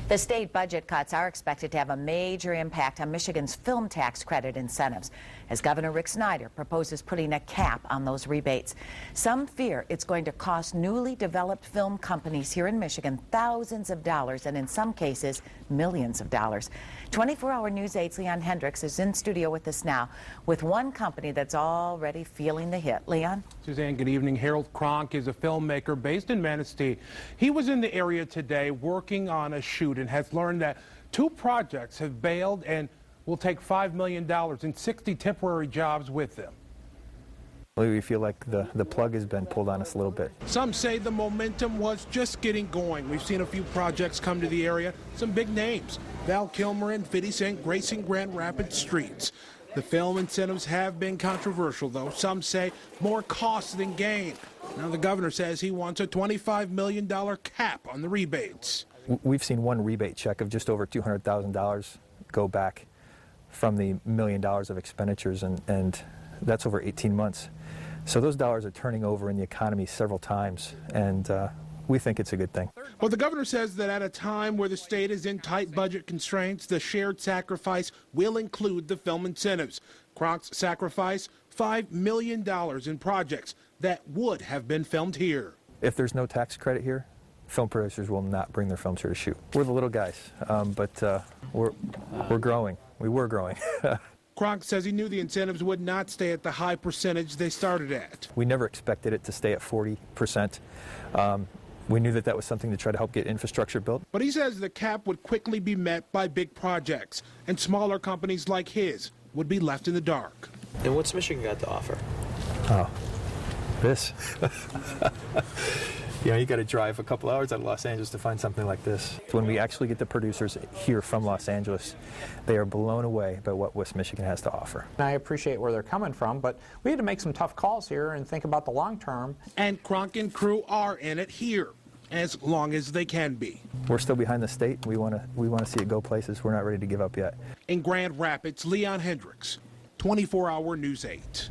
The state budget cuts are expected to have a major impact on Michigan's film tax credit incentives, as Governor Rick Snyder proposes putting a cap on those rebates. Some fear it's going to cost newly developed film companies here in Michigan thousands of dollars, and in some cases, millions of dollars. 24-hour News 8's Leon Hendricks is in studio with us now with one company that's already feeling the hit. Leon? Suzanne, good evening. Harold Cronk is a filmmaker based in Manistee. He was in the area today working on a shoot and has learned that 2 projects have bailed and will take $5 million and 60 temporary jobs with them. We feel like the plug has been pulled on us a little bit. Some say the momentum was just getting going. We've seen a few projects come to the area, some big names. Val Kilmer and 50 Cent gracing Grand Rapids streets. The film incentives have been controversial, though. Some say more cost than gain. Now the governor says he wants a $25 million cap on the rebates. We've seen one rebate check of just over $200,000 go back from the $1 million of expenditures, and that's over 18 months. So those dollars are turning over in the economy several times, and we think it's a good thing. Well, the governor says that at a time where the state is in tight budget constraints, the shared sacrifice will include the film incentives. Cronk's sacrifice, $5 million in projects that would have been filmed here. If there's no tax credit here, film producers will not bring their films here to shoot. We're the little guys, but we're growing. We were growing. Cronk says he knew the incentives would not stay at the high percentage they started at. We never expected it to stay at 40%. We knew that was something to try to help get infrastructure built. But he says the cap would quickly be met by big projects, and smaller companies like his would be left in the dark. And what's Michigan got to offer? Oh, this. You know, you got to drive a couple hours out of Los Angeles to find something like this. When we actually get the producers here from Los Angeles, they are blown away by what West Michigan has to offer. I appreciate where they're coming from, but we had to make some tough calls here and think about the long term. And Cronk and crew are in it here, as long as they can be. We're still behind the state. We want to see it go places. We're not ready to give up yet. In Grand Rapids, Leon Hendricks, 24-hour News 8.